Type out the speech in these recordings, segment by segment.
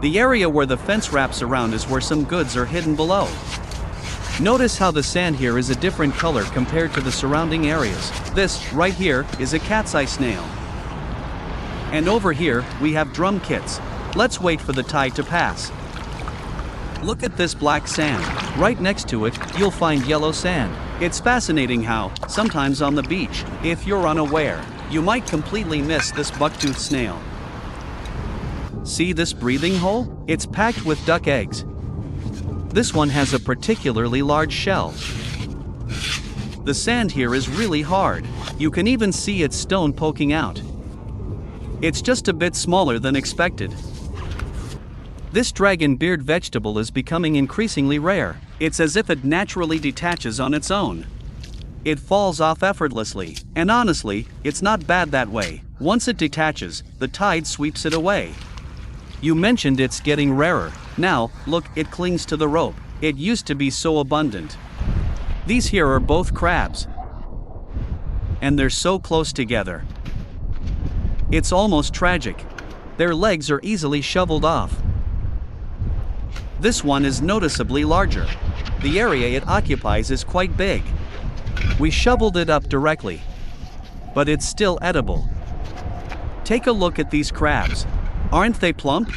The area where the fence wraps around is where some goods are hidden below. Notice how the sand here is a different color compared to the surrounding areas. This, right here, is a cat's eye snail. And over here, we have drum kits. Let's wait for the tide to pass. Look at this black sand. Right next to it, you'll find yellow sand. It's fascinating how, sometimes on the beach, if you're unaware, you might completely miss this bucktooth snail. See this breathing hole? It's packed with duck eggs. This one has a particularly large shell. The sand here is really hard. You can even see its stone poking out. It's just a bit smaller than expected. This dragon beard vegetable is becoming increasingly rare. It's as if it naturally detaches on its own. It falls off effortlessly, and honestly, it's not bad that way. Once it detaches, the tide sweeps it away. You mentioned it's getting rarer. Now, look, it clings to the rope. It used to be so abundant. These here are both crabs. And they're so close together. It's almost tragic. Their legs are easily shoveled off. This one is noticeably larger. The area it occupies is quite big. We shoveled it up directly. But it's still edible. Take a look at these crabs. Aren't they plump?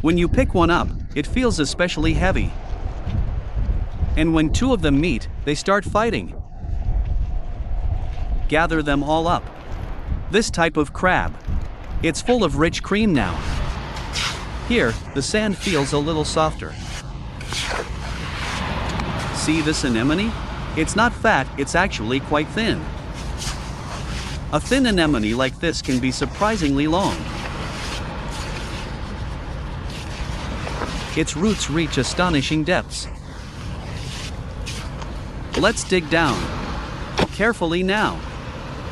When you pick one up, it feels especially heavy. And when two of them meet, they start fighting. Gather them all up. This type of crab. It's full of rich cream now. Here, the sand feels a little softer. See this anemone? It's not fat, it's actually quite thin. A thin anemone like this can be surprisingly long. Its roots reach astonishing depths. Let's dig down. Carefully now.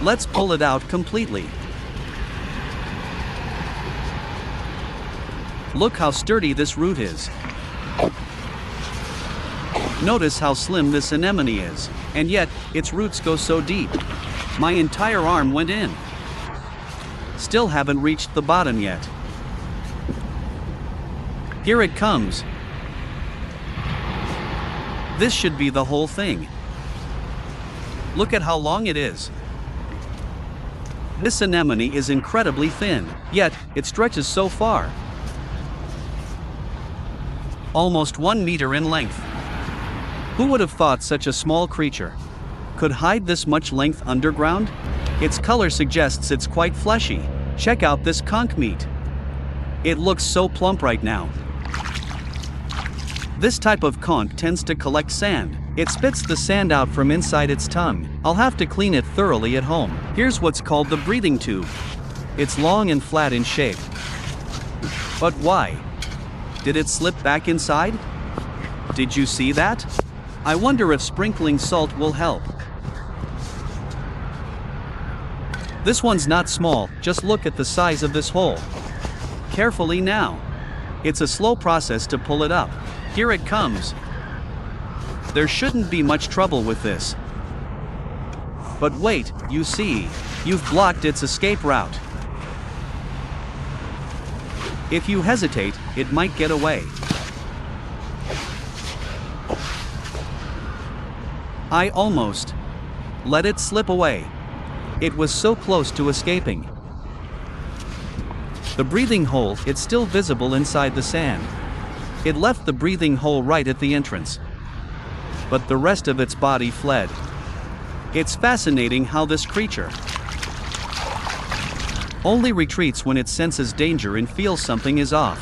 Let's pull it out completely. Look how sturdy this root is. Notice how slim this anemone is, and yet its roots go so deep. My entire arm went in. Still haven't reached the bottom yet. Here it comes. This should be the whole thing. Look at how long it is. This anemone is incredibly thin, yet it stretches so far. Almost 1 meter in length. Who would have thought such a small creature could hide this much length underground? Its color suggests it's quite fleshy. Check out this conch meat. It looks so plump right now. This type of conch tends to collect sand. It spits the sand out from inside its tongue. I'll have to clean it thoroughly at home. Here's what's called the breathing tube. It's long and flat in shape. But why? Did it slip back inside? Did you see that? I wonder if sprinkling salt will help. This one's not small, just look at the size of this hole. Carefully now. It's a slow process to pull it up. Here it comes. There shouldn't be much trouble with this. But wait, you see, you've blocked its escape route. If you hesitate, it might get away. I almost let it slip away. It was so close to escaping. The breathing hole, it's still visible inside the sand. It left the breathing hole right at the entrance. But the rest of its body fled. It's fascinating how this creature only retreats when it senses danger and feels something is off.